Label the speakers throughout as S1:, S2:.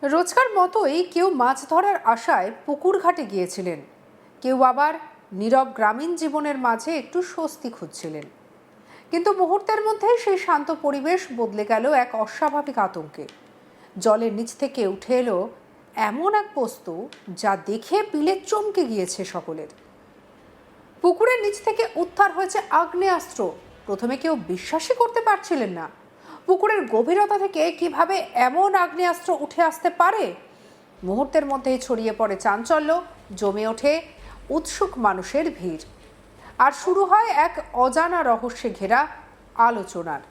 S1: রোজকার মতোই কেউ মাছ ধরার আশায় পুকুর ঘাটে গিয়েছিলেন, কেউ আবার নীরব গ্রামীণ জীবনের মাঝে একটু স্বস্তি খুঁজছিলেন। কিন্তু মুহূর্তের মধ্যেই সেই শান্ত পরিবেশ বদলে গেল এক অস্বাভাবিক আতঙ্কে। জলের নিচ থেকে উঠে এলো এমন এক বস্তু যা দেখে পিলে চমকে গিয়েছে সকলের। পুকুরের নিচ থেকে উদ্ধার হয়েছে আগ্নেয়াস্ত্র। প্রথমে কেউ বিশ্বাসই করতে পারছিলেন না। পুকুরের গভীরতা থেকে কিভাবে এমন আগ্নেয়াস্ত্র উঠে আসতে পারে? মুহূর্তের মধ্যেই ছড়িয়ে পড়ে চাঞ্চল্য, জমে ওঠে উৎসুক মানুষের ভিড়, আর শুরু হয় এক অজানা রহস্যে ঘেরা আলোচনার।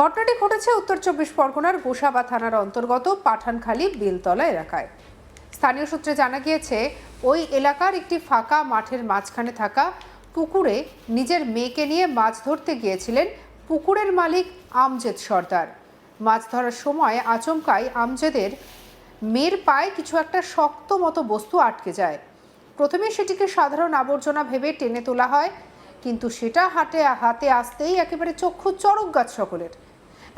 S1: ঘটনাটি ঘটেছে উত্তর ২৪ পরগনার গোসাবা থানার অন্তর্গত পাঠানখালী বেলতলা এলাকায়। স্থানীয় সূত্রে জানা গিয়েছে, ওই এলাকার একটি ফাঁকা মাঠের মাঝখানে থাকা পুকুরে নিজের মেয়েকে নিয়ে মাছ ধরতে গিয়েছিলেন পুকুরের মালিক আমজেদ সর্দার। মাছ ধরার সময় আচমকাই আমজেদের মেয়ের পায়ে কিছু একটা শক্ত মতো বস্তু আটকে যায়। প্রথমে সেটিকে সাধারণ আবর্জনা ভেবে টেনে তোলা হয়, কিন্তু সেটা হাতে আসতেই একেবারে চক্ষু চড়ক গাছ সকলের।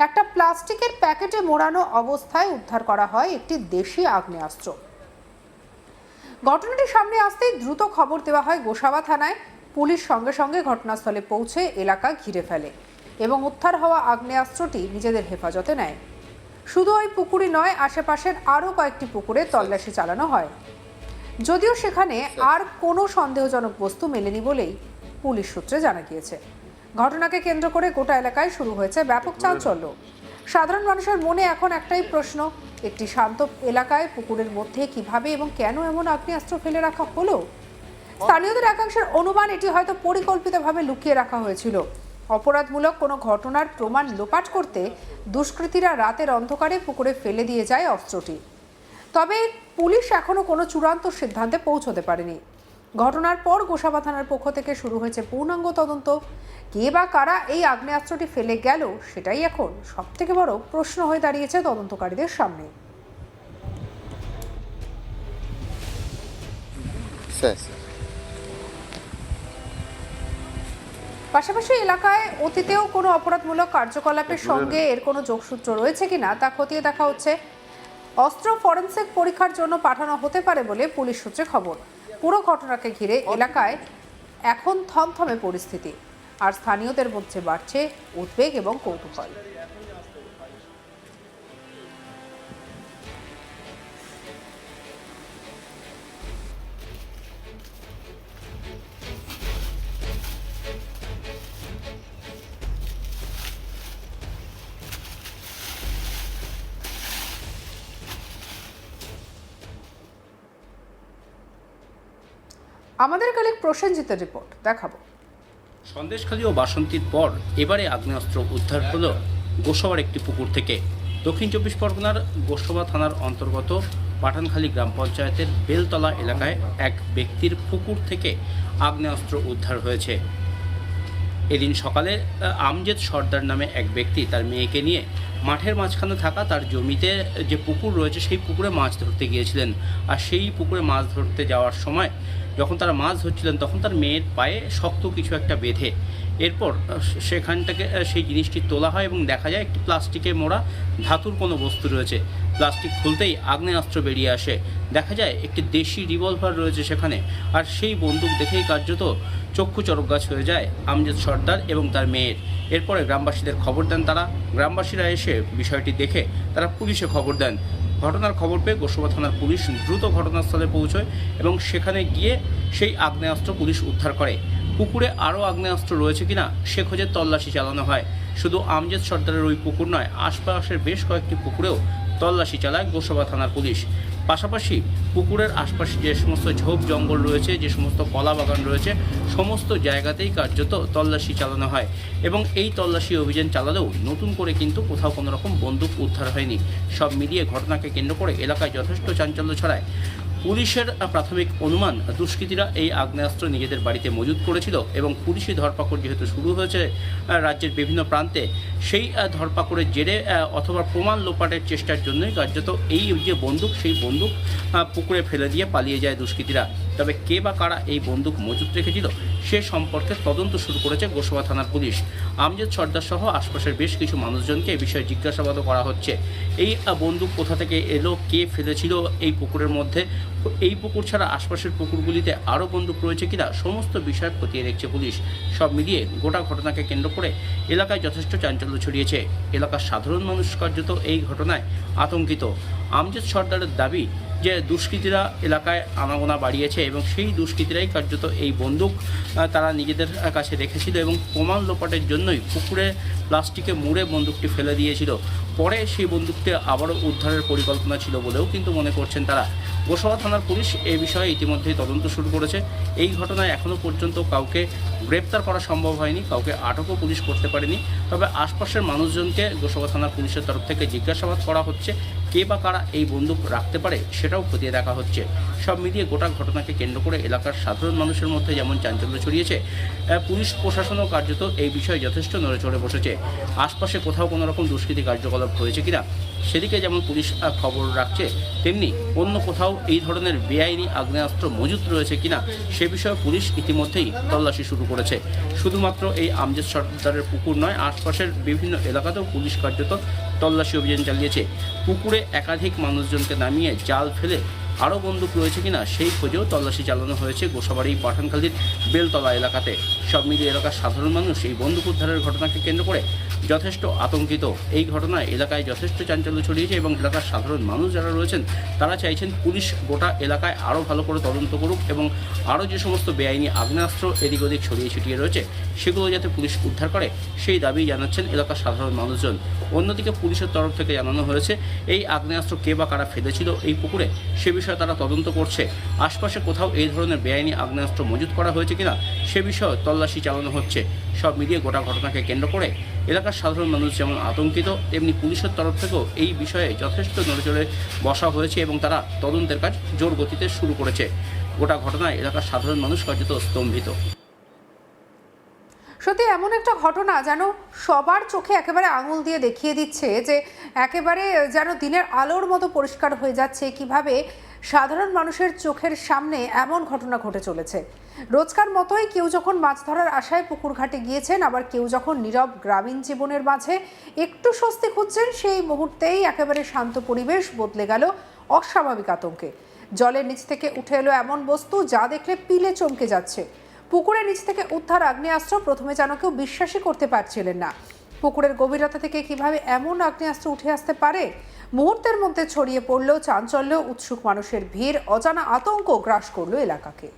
S1: একটা প্লাস্টিকের প্যাকেটে মোড়ানো অবস্থায় উদ্ধার করা হয় একটি দেশি আগ্নেয়াস্ত্র। ঘটনাটি সামনে আসতেই দ্রুত খবর দেওয়া হয় গোসাবা থানায়। পুলিশ সঙ্গে সঙ্গে ঘটনাস্থলে পৌঁছে এলাকা ঘিরে ফেলে এবং উদ্ধার হওয়া আগ্নেয়াস্ত্রটি নিজেদের হেফাজতে নেয়। শুধু ওই পুকুরই নয়, আশেপাশের আরও কয়েকটি পুকুরে তল্লাশি চালানো হয়, যদিও সেখানে আর কোনো সন্দেহজনক বস্তু মেলেনি বলেই পুলিশ সূত্রে জানা গিয়েছে। ঘটনাকে কেন্দ্র করে গোটা এলাকায় শুরু হয়েছে ব্যাপক চাঞ্চল্য। সাধারণ মানুষের মনে এখন একটাই প্রশ্ন, একটি শান্ত এলাকায় পুকুরের মধ্যে কিভাবে এবং কেন এমন আগ্নেয়াস্ত্র ফেলে রাখা হলো? স্থানীয়দের একাংশের অনুমান, এটি হয়তো পরিকল্পিতভাবে লুকিয়ে রাখা হয়েছিল। অপরাধমূলক কোনো ঘটনার প্রমাণ লোপাট করতে দুষ্কৃতীরা রাতের অন্ধকারে পুকুরে ফেলে দিয়ে যায় অস্ত্রটি। তবে পুলিশ এখনো কোনো চূড়ান্ত সিদ্ধান্তে পৌঁছতে পারেনি। ঘটনার পর গোসাবা থানার পক্ষ থেকে শুরু হয়েছে পূর্ণাঙ্গ তদন্ত। কে বা কারা এই আগ্নেয়াস্ত্রটি ফেলে গেল, সেটাই এখন সবথেকে বড় প্রশ্ন হয়ে দাঁড়িয়েছে তদন্তকারীদের সামনে। পাশাপাশি এলাকায় অতীতেও কোনো অপরাধমূলক কার্যকলাপের সঙ্গে এর কোনো যোগসূত্র রয়েছে কিনা তা খতিয়ে দেখা হচ্ছে। অস্ত্র ফরেনসিক পরীক্ষার জন্য পাঠানো হতে পারে বলে পুলিশ সূত্রে খবর। পুরো ঘটনাকে ঘিরে এলাকায় এখন থমথমে পরিস্থিতি, আর স্থানীয়দের মধ্যে বাড়ছে উদ্বেগ এবং কৌতূহল। আমাদের কালিক প্রসেনজিতের রিপোর্ট দেখাবো।
S2: সন্দেশখালী ও বাসন্তীর পর এবারে আগ্নেয়াস্ত্র উদ্ধার হলো গোসাবার একটি পুকুর থেকে। দক্ষিণ ২৪ পরগনার গোসাবা থানার অন্তর্গত পাঠানখালী গ্রাম পঞ্চায়েতের বেলতলা এলাকায় এক ব্যক্তির পুকুর থেকে আগ্নেয়াস্ত্র উদ্ধার হয়েছে। এদিন সকালে আমজেদ সর্দার নামে এক ব্যক্তি তার মেয়েকে নিয়ে মাঠের মাঝখানে থাকা তার জমিতে যে পুকুর রয়েছে সেই পুকুরে মাছ ধরতে গিয়েছিলেন। আর সেই পুকুরে মাছ ধরতে যাওয়ার সময় যখন তারা মাছ ধরছিলেন তখন তার মেয়ের পায়ে শক্ত কিছু একটা বেঁধে, এরপর সেখান থেকে সেই জিনিসটি তোলা হয় এবং দেখা যায় একটি প্লাস্টিকে মোড়া ধাতুর কোনো বস্তু রয়েছে। প্লাস্টিক খুলতেই আগ্নেয়াস্ত্র বেরিয়ে আসে। দেখা যায় একটি দেশি রিভলভার রয়েছে সেখানে। আর সেই বন্দুক দেখেই কার্যত চক্ষু চড়ক গাছ হয়ে যায় আমজেদ সর্দার এবং তার মেয়ের। এরপরে গ্রামবাসীদের খবর দেন তারা। গ্রামবাসীরা এসে বিষয়টি দেখে তারা পুলিশে খবর দেন। ঘটনার খবর পেয়ে গোসাবা থানার পুলিশ দ্রুত ঘটনাস্থলে পৌঁছয় এবং সেখানে গিয়ে সেই আগ্নেয়াস্ত্র পুলিশ উদ্ধার করে। পুকুরে আরও আগ্নেয়াস্ত্র রয়েছে কিনা সে খোঁজে তল্লাশি চালানো হয়। শুধু আমজেদ সর্দারের ওই পুকুর নয়, আশপাশের বেশ কয়েকটি পুকুরেও তল্লাশি চালায় গোসাবা থানার পুলিশ। পাশাপাশি পুকুরের আশপাশে যে সমস্ত ঝোপ জঙ্গল রয়েছে, যে সমস্ত কলা বাগান রয়েছে, সমস্ত জায়গাতেই কার্যত তল্লাশি চালানো হয় এবং এই তল্লাশি অভিযান চালালেও নতুন করে কিন্তু কোথাও কোনো রকম বন্দুক উদ্ধার হয়নি। সব মিলিয়ে ঘটনাকে কেন্দ্র করে এলাকায় যথেষ্ট চাঞ্চল্য ছড়ায়। পুলিশের প্রাথমিক অনুমান, দুষ্কৃতীরা এই আগ্নেয়াস্ত্র নিজেদের বাড়িতে মজুত করেছিল এবং পুলিশি ধরপাকড় যেহেতু শুরু হয়েছে রাজ্যের বিভিন্ন প্রান্তে, সেই ধরপাকড়ের জেরে অথবা প্রমাণ লোপাটের চেষ্টার জন্যই কার্যত এই যে বন্দুক, সেই বন্দুক পুকুরে ফেলে দিয়ে পালিয়ে যায় দুষ্কৃতীরা। তবে কে বা কারা এই বন্দুক মজুত রেখেছিল সে সম্পর্কে তদন্ত শুরু করেছে গোসাবা থানার পুলিশ। আমজদ সর্দার সহ আশপাশের বেশ কিছু মানুষজনকে এই বিষয়ে জিজ্ঞাসাবাদও করা হচ্ছে। এই বন্দুক কোথা থেকে এলো, কে ফেলেছিল এই পুকুরের মধ্যে, এই পুকুর ছাড়া আশপাশের পুকুরগুলিতে আরও বন্দুক রয়েছে কিনা সমস্ত বিষয় খতিয়ে দেখছে পুলিশ। সব মিলিয়ে গোটা ঘটনাকে কেন্দ্র করে এলাকায় যথেষ্ট চাঞ্চল্য ছড়িয়েছে। এলাকার সাধারণ মানুষ কার্যত এই ঘটনায় আতঙ্কিত। আমজদ সর্দারের দাবি যে দুষ্কৃতীরা এলাকায় আনাগোনা বাড়িয়েছে এবং সেই দুষ্কৃতীরাই কার্যত এই বন্দুক তারা নিজেদের কাছে রেখেছিল এবং প্রমাণ লোপাটের জন্যই পুকুরে প্লাস্টিকে মুড়ে বন্দুকটি ফেলে দিয়েছিল। পরে সেই বন্দুকটি আবারও উদ্ধারের পরিকল্পনা ছিল বলেও কিন্তু মনে করছেন তারা। গোসাবা থানার পুলিশ এ বিষয়ে ইতিমধ্যেই তদন্ত শুরু করেছে। এই ঘটনায় এখনও পর্যন্ত কাউকে গ্রেপ্তার করা সম্ভব হয়নি, কাউকে আটকও পুলিশ করতে পারেনি। তবে আশপাশের মানুষজনকে গোসাবা থানার পুলিশের তরফ থেকে জিজ্ঞাসাবাদ করা হচ্ছে। কে বা কারা এই বন্দুক রাখতে পারে সেটাও খতিয়ে দেখা হচ্ছে। সব মিলিয়ে গোটা ঘটনাকে কেন্দ্র করে এলাকার সাধারণ মানুষের মধ্যে যেমন চাঞ্চল্য ছড়িয়েছে, পুলিশ প্রশাসনও কার্যত এই বিষয়ে যথেষ্ট নড়েচড়ে বসেছে। আশপাশে কোথাও কোনো রকম দুষ্কৃতী কার্যকলাপ হয়েছে কিনা সেদিকে যেমন পুলিশ খবর রাখছে, তেমনি অন্য কোথাও এই ধরনের বেআইনি আগ্নেয়াস্ত্র মজুত রয়েছে কিনা সে বিষয়ে পুলিশ ইতিমধ্যেই তল্লাশি শুরু করেছে। শুধুমাত্র এই আমজদ সর্দারের পুকুর নয়, আশপাশের বিভিন্ন এলাকাতেও পুলিশ কার্যত তল্লাশি অভিযান চালিয়েছে। পুকুরে একাধিক মানুষজনকে নামিয়ে জাল ফেলে আরও বন্দুক রয়েছে কিনা সেই খোঁজেও তল্লাশি চালানো হয়েছে গোসাবাড়ি পাঠানখালীর বেলতলা এলাকাতে। সব মিলিয়ে এলাকার সাধারণ মানুষ এই বন্দুক উদ্ধারের ঘটনাকে কেন্দ্র করে যথেষ্ট আতঙ্কিত। এই ঘটনায় এলাকায় যথেষ্ট চাঞ্চল্য ছড়িয়েছে এবং এলাকার সাধারণ মানুষ যারা রয়েছেন তারা চাইছেন পুলিশ গোটা এলাকায় আরও ভালো করে তদন্ত করুক এবং আরও যে সমস্ত বেআইনি আগ্নেয়াস্ত্র এদিক ওদিক ছড়িয়ে ছিটিয়ে রয়েছে সেগুলো যাতে পুলিশ উদ্ধার করে সেই দাবি জানাচ্ছেন এলাকার সাধারণ মানুষজন। অন্যদিকে পুলিশের তরফ থেকে জানানো হয়েছে এই আগ্নেয়াস্ত্র কে বা কারা ফেলেছিল এই পুকুরে সে বিষয়ে তারা তদন্ত করছে। আশপাশে কোথাও এই ধরনের বেআইনি আগ্নেয়াস্ত্র মজুত করা হয়েছে কিনা সে বিষয়ে তল্লাশি চালানো হচ্ছে। সব মিলিয়ে গোটা ঘটনাকে কেন্দ্র করে এলাকার সাধারণ মানুষ যেমন আতঙ্কিত, তেমনি পুলিশের তরফ থেকেও এই বিষয়ে যথেষ্ট নড়েচড়ে বসা হয়েছে এবং তারা তদন্তের কাজ জোর গতিতে শুরু করেছে। গোটা ঘটনায় এলাকার সাধারণ মানুষ কার্যত স্তম্ভিত।
S1: সত্যি এমন একটা ঘটনা যেন সবার চোখে একেবারে আঙুল দিয়ে দেখিয়ে দিচ্ছে যে একেবারে যেন দিনের আলোর মতো পরিষ্কার হয়ে যাচ্ছে কিভাবে সাধারণ মানুষের চোখের সামনে এমন ঘটনা ঘটে চলেছে। রোজকার মতোই কেউ যখন মাছ ধরার আশায় পুকুর ঘাটে গিয়েছেন, আবার কেউ যখন নীরব গ্রামীণ জীবনের মাঝে একটু স্বস্তি খুঁজছেন, সেই মুহূর্তেই একেবারে শান্ত পরিবেশ বদলে গেল অস্বাভাবিক আতঙ্কে। জলের নিচ থেকে উঠে এলো এমন বস্তু যা দেখলে পিলে চমকে যাচ্ছে। পুকুরের নিচ থেকে উদ্ধার আগ্নেয়াস্ত্র, প্রথমে যেন কেউ বিশ্বাসই করতে পারছিলেন না। পুকুরের গভীরতা থেকে কিভাবে এমন আগ্নেয়াস্ত্র উঠে আসতে পারে, মুহূর্তের মধ্যে ছড়িয়ে পড়ল চাঞ্চল্য, উৎসুক মানুষের ভিড়, অজানা আতঙ্ক গ্রাস করল এলাকাকে।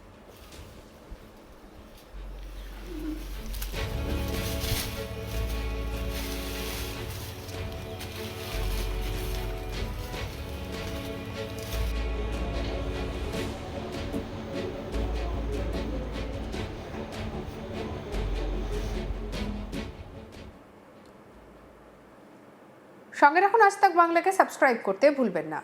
S1: সঙ্গে রাখুন আজ তাক বাংলাকে, সাবস্ক্রাইব করতে ভুলবেন না।